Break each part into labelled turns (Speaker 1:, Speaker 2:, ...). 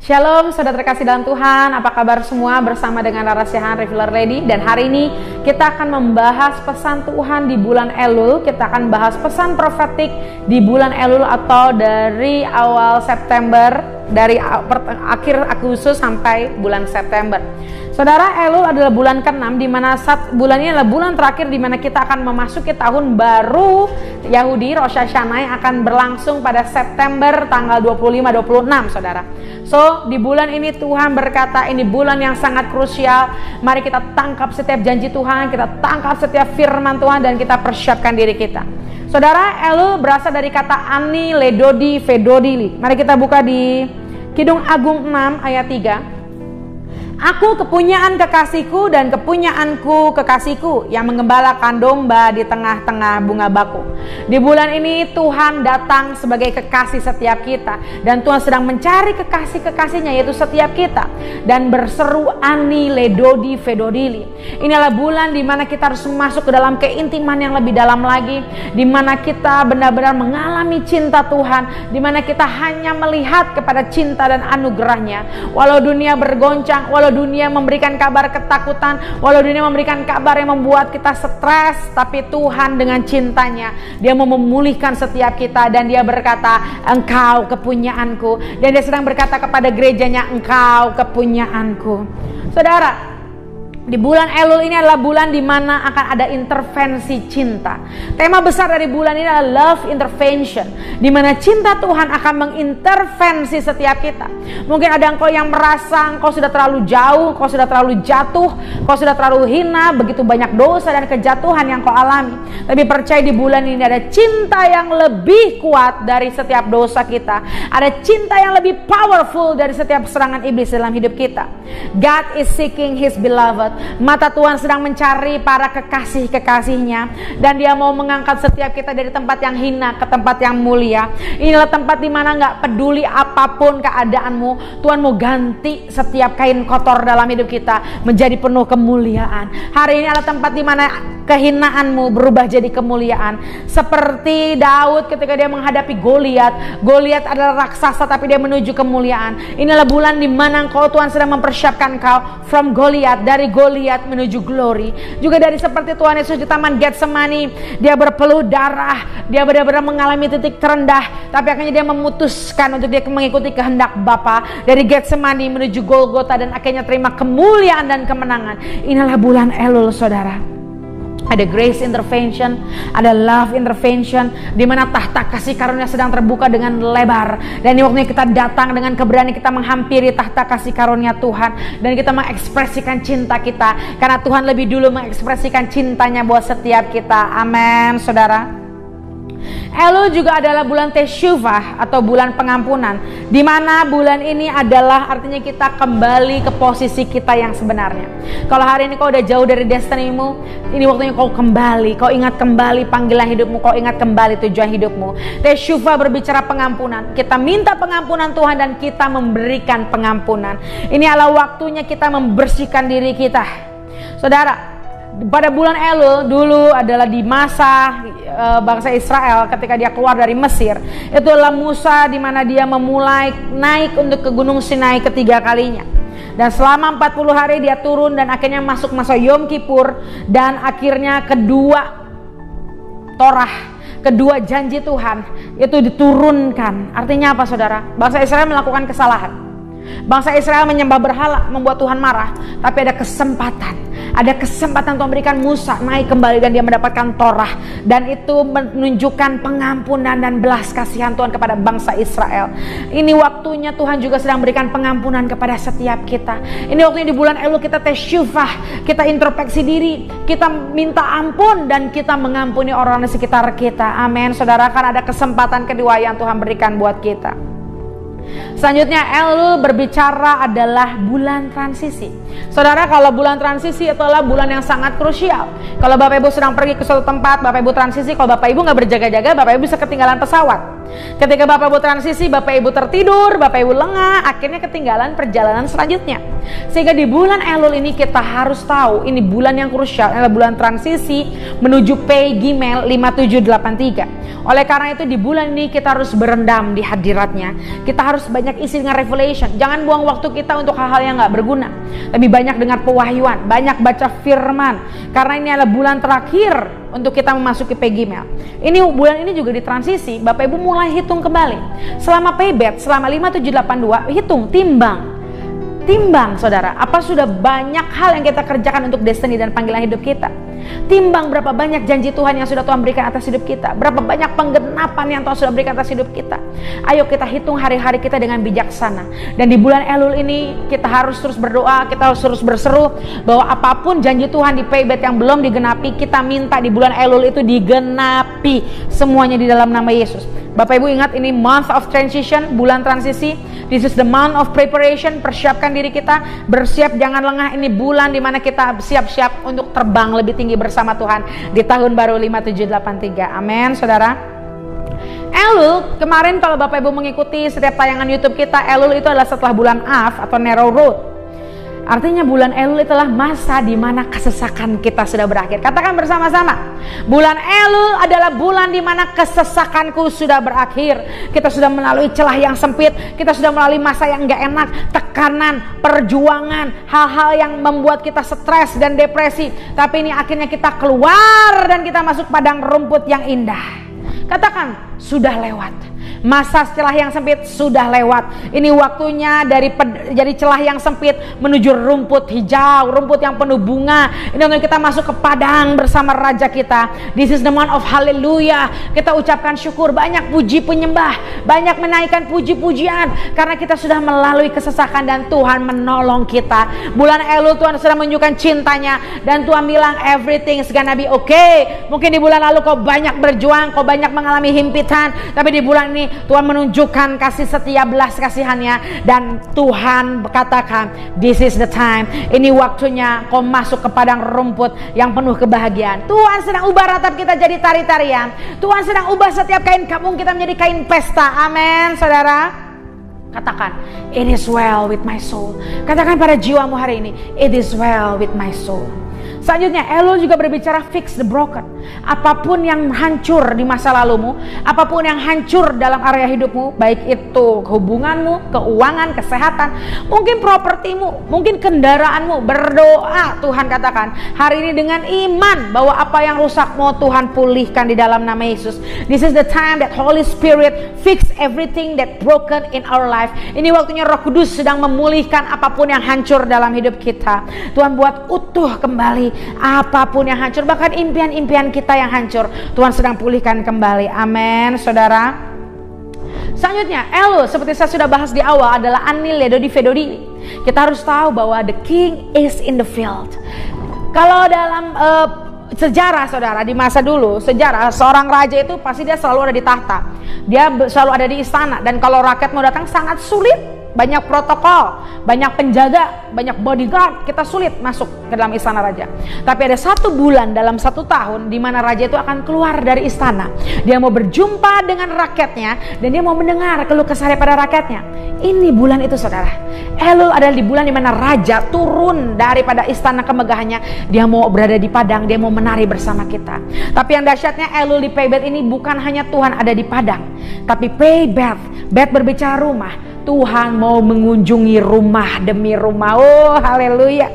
Speaker 1: Shalom saudara terkasih dalam Tuhan, apa kabar semua? Bersama dengan Laras Shahan Revealer Lady. Dan hari ini kita akan membahas pesan Tuhan di bulan Elul. Kita akan bahas pesan profetik di bulan Elul atau dari awal September, dari akhir Agustus sampai bulan September. Saudara, Elul adalah bulan ke-6, di mana bulan ini adalah bulan terakhir di mana kita akan memasuki tahun baru Yahudi, Rosh Hashanah, yang akan berlangsung pada September tanggal 25-26, saudara. So, di bulan ini Tuhan berkata ini bulan yang sangat krusial. Mari kita tangkap setiap janji Tuhan, kita tangkap setiap firman Tuhan, dan kita persiapkan diri kita. Saudara, Elul berasal dari kata ani, ledodi, vedodili. Mari kita buka di Kidung Agung 6 ayat 3. Aku kepunyaan kekasihku dan kepunyaanku kekasihku yang mengembalakan domba di tengah-tengah bunga bakung. Di bulan ini Tuhan datang sebagai kekasih setiap kita, dan Tuhan sedang mencari kekasih-kekasihnya, yaitu setiap kita, dan berseru ani, ledodi, vedodili. Inilah bulan di mana kita harus masuk ke dalam keintiman yang lebih dalam lagi, di mana kita benar-benar mengalami cinta Tuhan, di mana kita hanya melihat kepada cinta dan anugerahnya. Walau dunia bergoncang, walau dunia memberikan kabar ketakutan, walau dunia memberikan kabar yang membuat kita stres, tapi Tuhan dengan cintanya Dia mau memulihkan setiap kita, dan Dia berkata, engkau kepunyaanku. Dan Dia sedang berkata kepada gerejanya, engkau kepunyaanku. Saudara, di bulan Elul ini adalah bulan di mana akan ada intervensi cinta. Tema besar dari bulan ini adalah love intervention, di mana cinta Tuhan akan mengintervensi setiap kita. Mungkin ada engkau yang merasa engkau sudah terlalu jauh, engkau sudah terlalu jatuh, engkau sudah terlalu hina, begitu banyak dosa dan kejatuhan yang kau alami. Tapi percaya, di bulan ini ada cinta yang lebih kuat dari setiap dosa kita. Ada cinta yang lebih powerful dari setiap serangan iblis dalam hidup kita. God is seeking His beloved. Mata Tuhan sedang mencari para kekasih-kekasihnya, dan Dia mau mengangkat setiap kita dari tempat yang hina ke tempat yang mulia. Inilah tempat di mana gak peduli apapun keadaanmu, Tuhan mau ganti setiap kain kotor dalam hidup kita menjadi penuh kemuliaan. Hari ini adalah tempat di mana kehinaanmu berubah jadi kemuliaan. Seperti Daud ketika dia menghadapi Goliat. Goliat adalah raksasa, tapi dia menuju kemuliaan. Inilah bulan di mana engkau, Tuhan sedang mempersiapkan kau from Goliat, dari Goliat menuju glory. Juga dari seperti Tuhan Yesus di Taman Getsemani, Dia berpeluh darah, Dia benar-benar mengalami titik terendah, tapi akhirnya Dia memutuskan untuk Dia mengikuti kehendak Bapa. Dari Getsemani menuju Golgota, dan akhirnya terima kemuliaan dan kemenangan. Inilah bulan Elul, saudara. Ada grace intervention, ada love intervention, di mana tahta kasih karunia sedang terbuka dengan lebar. Dan di waktunya kita datang dengan keberanian, kita menghampiri tahta kasih karunia Tuhan, dan kita mengekspresikan cinta kita, karena Tuhan lebih dulu mengekspresikan cintanya buat setiap kita. Amin, saudara. Elul juga adalah bulan Teshuvah atau bulan pengampunan, di mana bulan ini adalah artinya kita kembali ke posisi kita yang sebenarnya. Kalau hari ini kau udah jauh dari destinimu, ini waktunya kau kembali, kau ingat kembali panggilan hidupmu, kau ingat kembali tujuan hidupmu. Teshuvah berbicara pengampunan. Kita minta pengampunan Tuhan, dan kita memberikan pengampunan. Ini adalah waktunya kita membersihkan diri kita. Saudara, pada bulan Elul dulu adalah di masa bangsa Israel ketika dia keluar dari Mesir. Itu adalah Musa, di mana dia memulai naik untuk ke Gunung Sinai ketiga kalinya. Dan selama 40 hari dia turun, dan akhirnya masuk masa Yom Kippur, dan akhirnya kedua Torah, kedua janji Tuhan itu diturunkan. Artinya apa, saudara? Bangsa Israel melakukan kesalahan. Bangsa Israel menyembah berhala, membuat Tuhan marah. Tapi ada kesempatan Tuhan berikan Musa naik kembali, dan dia mendapatkan Torah. Dan itu menunjukkan pengampunan dan belas kasihan Tuhan kepada bangsa Israel. Ini waktunya Tuhan juga sedang berikan pengampunan kepada setiap kita. Ini waktunya di bulan Elul kita teshuvah, kita introspeksi diri, kita minta ampun, dan kita mengampuni orang di sekitar kita. Amin, saudara, karena ada kesempatan kedua yang Tuhan berikan buat kita. Selanjutnya, Elul berbicara adalah bulan transisi. Saudara, kalau bulan transisi itu adalah bulan yang sangat krusial. Kalau Bapak Ibu sedang pergi ke suatu tempat, Bapak Ibu transisi, kalau Bapak Ibu nggak berjaga-jaga, Bapak Ibu bisa ketinggalan pesawat. Ketika Bapak Ibu transisi, Bapak Ibu tertidur, Bapak Ibu lengah, akhirnya ketinggalan perjalanan selanjutnya. Sehingga di bulan Elul ini kita harus tahu ini bulan yang krusial, adalah bulan transisi menuju Pei Gimel 5783. Oleh karena itu di bulan ini kita harus berendam di hadiratnya. Kita harus banyak isi dengan revelation. Jangan buang waktu kita untuk hal-hal yang gak berguna. Lebih banyak dengar pewahyuan, banyak baca firman. Karena ini adalah bulan terakhir untuk kita memasuki Pei Gimel. Ini bulan ini juga di transisi, Bapak Ibu mulai hitung kembali. Selama Peibet, selama 5782, hitung, timbang saudara, apa sudah banyak hal yang kita kerjakan untuk destiny dan panggilan hidup kita. Timbang berapa banyak janji Tuhan yang sudah Tuhan berikan atas hidup kita, berapa banyak penggenapan yang Tuhan sudah berikan atas hidup kita. Ayo kita hitung hari-hari kita dengan bijaksana. Dan di bulan Elul ini kita harus terus berdoa, kita harus terus berseru bahwa apapun janji Tuhan di Peibet yang belum digenapi, kita minta di bulan Elul itu digenapi semuanya di dalam nama Yesus. Bapak Ibu ingat, ini month of transition, bulan transisi. This is the month of preparation. Persiapkan diri kita, bersiap jangan lengah. Ini bulan dimana kita siap-siap untuk terbang lebih tinggi bersama Tuhan di tahun baru 5783. Amin saudara. Elul, kemarin kalau Bapak Ibu mengikuti setiap tayangan YouTube kita, Elul itu adalah setelah bulan Av atau Narrow Road. Artinya bulan Elul itulah masa di mana kesesakan kita sudah berakhir. Katakan bersama-sama, bulan Elul adalah bulan di mana kesesakanku sudah berakhir. Kita sudah melalui celah yang sempit, kita sudah melalui masa yang gak enak, tekanan, perjuangan, hal-hal yang membuat kita stres dan depresi. Tapi ini akhirnya kita keluar dan kita masuk padang rumput yang indah. Katakan, sudah lewat. Masa celah yang sempit sudah lewat. Ini waktunya dari celah yang sempit menuju rumput hijau, rumput yang penuh bunga. Ini untuk kita masuk ke padang bersama Raja kita. This is the month of hallelujah. Kita ucapkan syukur, banyak puji penyembah, banyak menaikkan puji-pujian karena kita sudah melalui kesesakan dan Tuhan menolong kita. Bulan Elul Tuhan sudah menunjukkan cintanya dan Tuhan bilang everything is gonna be okay. Mungkin di bulan lalu kau banyak berjuang, kau banyak mengalami himpitan, tapi di bulan ini Tuhan menunjukkan kasih setia belas kasihannya dan Tuhan katakan this is the time. Ini waktunya kau masuk ke padang rumput yang penuh kebahagiaan. Tuhan sedang ubah ratap kita jadi tari-tarian. Tuhan sedang ubah setiap kain kampung kita menjadi kain pesta. Amin saudara. Katakan, it is well with my soul. Katakan pada jiwamu hari ini, it is well with my soul. Selanjutnya Elul juga berbicara fix the broken. Apapun yang hancur di masa lalumu, apapun yang hancur dalam area hidupmu, baik itu hubunganmu, keuangan, kesehatan, mungkin propertimu, mungkin kendaraanmu, berdoa. Tuhan katakan hari ini dengan iman bahwa apa yang rusak mau Tuhan pulihkan di dalam nama Yesus. This is the time that Holy Spirit fix everything that broken in our life. Ini waktunya Roh Kudus sedang memulihkan apapun yang hancur dalam hidup kita. Tuhan buat utuh kembali apapun yang hancur, bahkan impian-impian kita yang hancur, Tuhan sedang pulihkan kembali. Amin saudara. Selanjutnya Elul, seperti saya sudah bahas di awal, adalah Anil Ledodi Fedodi. Kita harus tahu bahwa the king is in the field. Kalau dalam sejarah saudara, di masa dulu sejarah, seorang raja itu pasti dia selalu ada di tahta, dia selalu ada di istana, dan kalau rakyat mau datang sangat sulit. Banyak protokol, banyak penjaga, banyak bodyguard, kita sulit masuk ke dalam istana raja. Tapi ada 1 bulan dalam 1 tahun di mana raja itu akan keluar dari istana. Dia mau berjumpa dengan rakyatnya dan dia mau mendengar keluh kesah daripada rakyatnya. Ini bulan itu saudara. Elul adalah di bulan di mana raja turun daripada istana kemegahannya. Dia mau berada di padang, dia mau menari bersama kita. Tapi yang dahsyatnya Elul di Peibet ini bukan hanya Tuhan ada di padang, tapi Peibet, Bet berbicara rumah. Tuhan mau mengunjungi rumah demi rumah. Oh haleluya.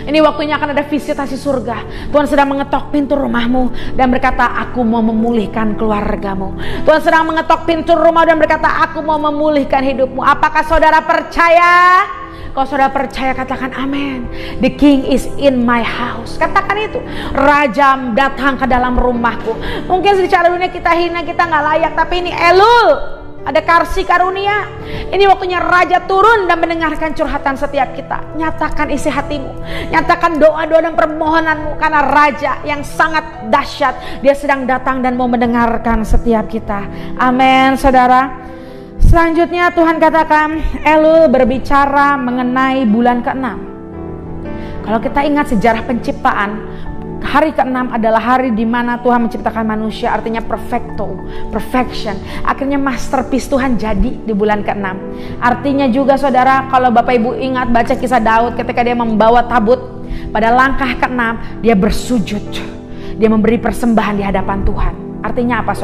Speaker 1: Ini waktunya akan ada visitasi surga. Tuhan sedang mengetok pintu rumahmu dan berkata, aku mau memulihkan keluargamu. Tuhan sedang mengetok pintu rumah dan berkata, aku mau memulihkan hidupmu. Apakah saudara percaya? Kalau saudara percaya katakan amin. The king is in my house. Katakan itu. Raja datang ke dalam rumahku. Mungkin secara dunia kita hina, kita gak layak, tapi ini Elul. Ada kasih karunia. Ini waktunya raja turun dan mendengarkan curhatan setiap kita. Nyatakan isi hatimu, nyatakan doa-doa dan permohonanmu, karena raja yang sangat dahsyat, dia sedang datang dan mau mendengarkan setiap kita. Amin saudara. Selanjutnya Tuhan katakan Elul berbicara mengenai bulan ke-6. Kalau kita ingat sejarah penciptaan, Hari ke-6 adalah hari di mana Tuhan menciptakan manusia, artinya perfection. Akhirnya masterpiece Tuhan jadi di bulan ke-6. Artinya juga saudara, kalau Bapak Ibu ingat baca kisah Daud ketika dia membawa tabut, pada langkah ke-6 dia bersujud. Dia memberi persembahan di hadapan Tuhan. Artinya apa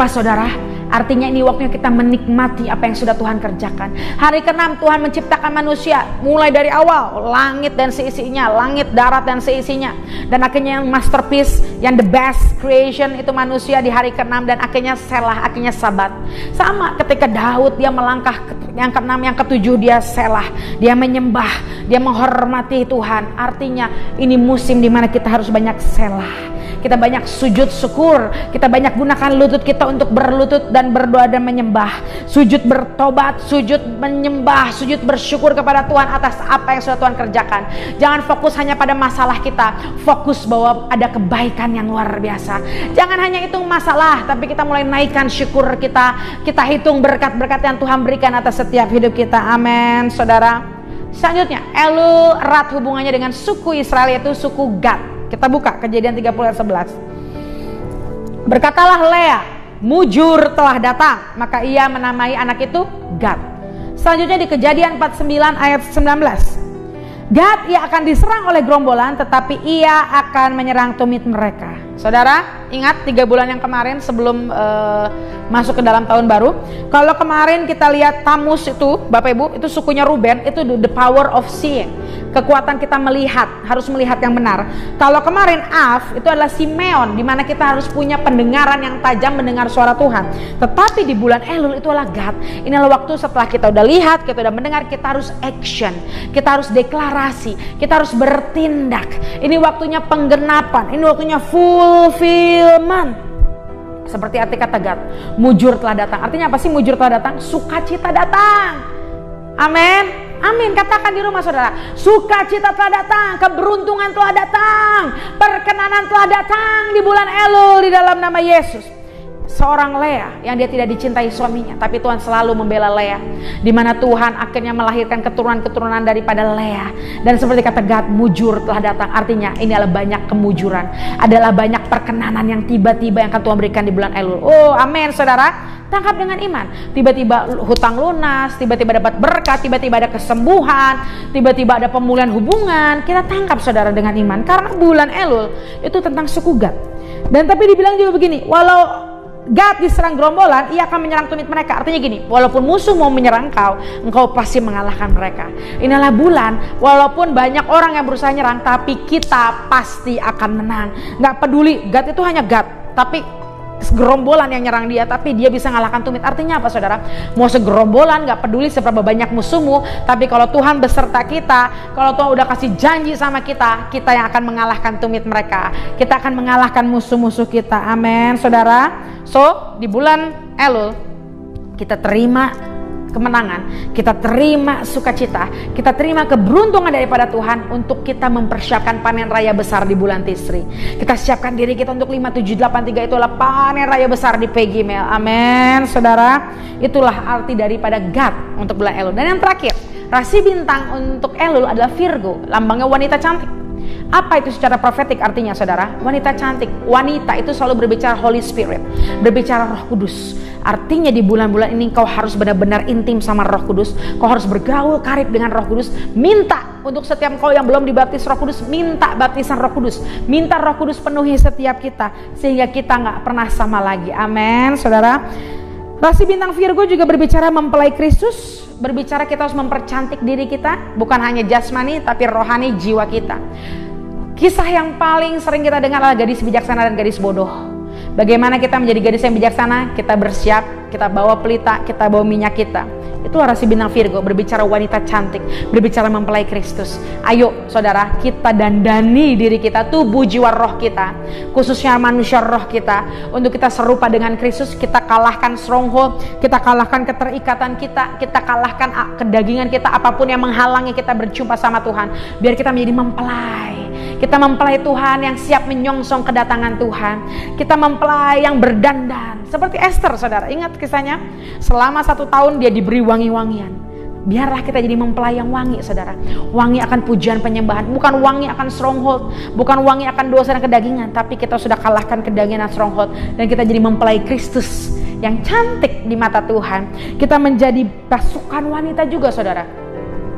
Speaker 1: saudara? Artinya ini waktunya kita menikmati apa yang sudah Tuhan kerjakan. Hari ke-6 Tuhan menciptakan manusia mulai dari awal, langit dan seisinya, langit, darat dan seisinya. Dan akhirnya yang masterpiece, yang the best creation itu manusia di hari ke-6, dan akhirnya selah, akhirnya sabat. Sama ketika Daud dia melangkah yang ke-6, yang ke-7 dia selah, dia menyembah, dia menghormati Tuhan. Artinya ini musim dimana kita harus banyak selah. Kita banyak sujud syukur, kita banyak gunakan lutut kita untuk berlutut dan berdoa dan menyembah, sujud bertobat, sujud menyembah, sujud bersyukur kepada Tuhan atas apa yang sudah Tuhan kerjakan. Jangan fokus hanya pada masalah kita, fokus bahwa ada kebaikan yang luar biasa. Jangan hanya hitung masalah, tapi kita mulai naikkan syukur kita hitung berkat-berkat yang Tuhan berikan atas setiap hidup kita. Amin, saudara. Selanjutnya, Elul erat hubungannya dengan suku Israel, yaitu suku Gad. Kita buka Kejadian 30 ayat 11. Berkatalah Lea, mujur telah datang, maka ia menamai anak itu Gad. Selanjutnya di Kejadian 49 ayat 19. Gad ia akan diserang oleh gerombolan, tetapi ia akan menyerang tumit mereka. Saudara, ingat 3 bulan yang kemarin sebelum masuk ke dalam tahun baru. Kalau kemarin kita lihat Tamus itu, Bapak Ibu, itu sukunya Ruben, itu the power of seeing. Kekuatan kita melihat, harus melihat yang benar. Kalau kemarin Av itu adalah Simeon, di mana kita harus punya pendengaran yang tajam mendengar suara Tuhan. Tetapi di bulan Elul itu adalah Gad. Inilah waktu setelah kita udah lihat, kita udah mendengar, kita harus action, kita harus deklarasi, kita harus bertindak. Ini waktunya penggenapan, ini waktunya fulfillment. Seperti arti kata Gad, mujur telah datang. Artinya apa sih mujur telah datang? Sukacita datang. Amin. Amin, katakan di rumah saudara, sukacita telah datang, keberuntungan telah datang, perkenanan telah datang di bulan Elul di dalam nama Yesus. Seorang Lea yang dia tidak dicintai suaminya, tapi Tuhan selalu membela Lea, di mana Tuhan akhirnya melahirkan keturunan-keturunan daripada Lea. Dan seperti kata Gad, mujur telah datang. Artinya ini adalah banyak kemujuran, adalah banyak perkenanan yang tiba-tiba yang akan Tuhan berikan di bulan Elul. Oh amin saudara, tangkap dengan iman. Tiba-tiba hutang lunas, tiba-tiba dapat berkat, tiba-tiba ada kesembuhan, tiba-tiba ada pemulihan hubungan. Kita tangkap saudara dengan iman, karena bulan Elul itu tentang suku Gad. Dan tapi dibilang juga begini, walau Gad diserang gerombolan, ia akan menyerang tumit mereka. Artinya gini, walaupun musuh mau menyerang engkau pasti mengalahkan mereka. Inilah bulan, walaupun banyak orang yang berusaha nyerang, tapi kita pasti akan menang. Gak peduli, Gad itu hanya Gad, tapi segerombolan yang nyerang dia, tapi dia bisa ngalahkan tumit. Artinya apa saudara? Mau segerombolan, gak peduli seberapa banyak musuhmu, tapi kalau Tuhan beserta kita, kalau Tuhan udah kasih janji sama kita, kita yang akan mengalahkan tumit mereka. Kita akan mengalahkan musuh-musuh kita. Amin saudara. So di bulan Elul kita terima kemenangan, kita terima sukacita, kita terima keberuntungan daripada Tuhan untuk kita mempersiapkan panen raya besar di bulan Tisri. Kita siapkan diri kita untuk 5783, itulah panen raya besar di Peggy Mel. Amin saudara. Itulah arti daripada Gad untuk bulan Elul. Dan yang terakhir, rasi bintang untuk Elul adalah Virgo, lambangnya wanita cantik. Apa itu secara profetik artinya saudara? Wanita cantik. Wanita itu selalu berbicara Holy Spirit, berbicara Roh Kudus. Artinya di bulan-bulan ini kau harus benar-benar intim sama Roh Kudus. Kau harus bergaul karib dengan Roh Kudus. Minta untuk setiap kau yang belum dibaptis Roh Kudus, minta baptisan Roh Kudus. Minta Roh Kudus penuhi setiap kita, sehingga kita gak pernah sama lagi. Amin saudara. Rasi bintang Virgo juga berbicara mempelai Kristus, berbicara kita harus mempercantik diri kita, bukan hanya jasmani tapi rohani jiwa kita. Kisah yang paling sering kita dengar adalah gadis bijaksana dan gadis bodoh. Bagaimana kita menjadi gadis yang bijaksana? Kita bersiap, kita bawa pelita, kita bawa minyak kita. Itulah rasi bintang Virgo, berbicara wanita cantik, berbicara mempelai Kristus. Ayo saudara, kita dandani diri kita, tubuh jiwa roh kita, khususnya manusia roh kita, untuk kita serupa dengan Kristus. Kita kalahkan stronghold, kita kalahkan keterikatan kita, kita kalahkan kedagingan kita, apapun yang menghalangi kita berjumpa sama Tuhan. Biar kita menjadi mempelai. Kita mempelai Tuhan yang siap menyongsong kedatangan Tuhan. Kita mempelai yang berdandan seperti Esther saudara. Ingat kisahnya? Selama 1 tahun dia diberi wangi-wangian. Biarlah kita jadi mempelai yang wangi, saudara. Wangi akan pujian penyembahan, bukan wangi akan stronghold, bukan wangi akan dosa dan kedagingan, tapi kita sudah kalahkan kedagingan dan stronghold, dan kita jadi mempelai Kristus yang cantik di mata Tuhan. Kita menjadi pasukan wanita juga, saudara.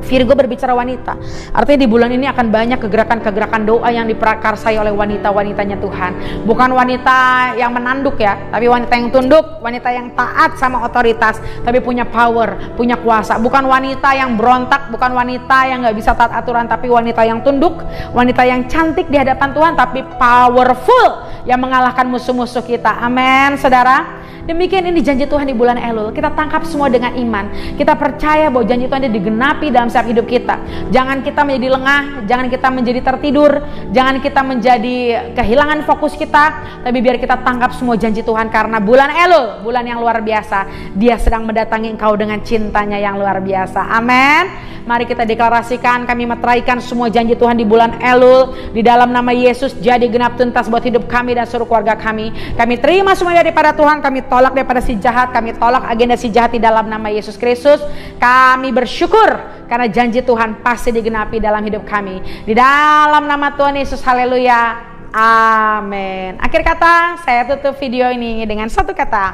Speaker 1: Virgo berbicara wanita, artinya di bulan ini akan banyak kegerakan-kegerakan doa yang diprakarsai oleh wanita-wanitanya Tuhan. Bukan wanita yang menanduk ya, tapi wanita yang tunduk, wanita yang taat sama otoritas, tapi punya power, punya kuasa. Bukan wanita yang berontak, bukan wanita yang gak bisa taat aturan, tapi wanita yang tunduk, wanita yang cantik di hadapan Tuhan, tapi powerful, yang mengalahkan musuh-musuh kita. Amin, saudara. Demikian ini janji Tuhan di bulan Elul. Kita tangkap semua dengan iman. Kita percaya bahwa janji Tuhan itu digenapi dalam setiap hidup kita. Jangan kita menjadi lengah, jangan kita menjadi tertidur, jangan kita menjadi kehilangan fokus kita, tapi biar kita tangkap semua janji Tuhan, karena bulan Elul, bulan yang luar biasa. Dia sedang mendatangi engkau dengan cintanya yang luar biasa. Amin. Mari kita deklarasikan, kami meteraikan semua janji Tuhan di bulan Elul. Di dalam nama Yesus jadi genap tuntas buat hidup kami dan seluruh keluarga kami. Kami terima semua daripada Tuhan, kami tolak daripada si jahat, kami tolak agenda si jahat di dalam nama Yesus Kristus. Kami bersyukur karena janji Tuhan pasti digenapi dalam hidup kami. Di dalam nama Tuhan Yesus, haleluya, amin. Akhir kata, saya tutup video ini dengan satu kata,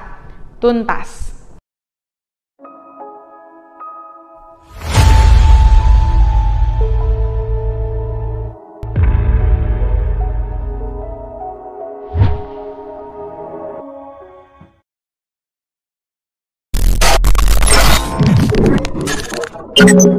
Speaker 1: tuntas.
Speaker 2: Thank you.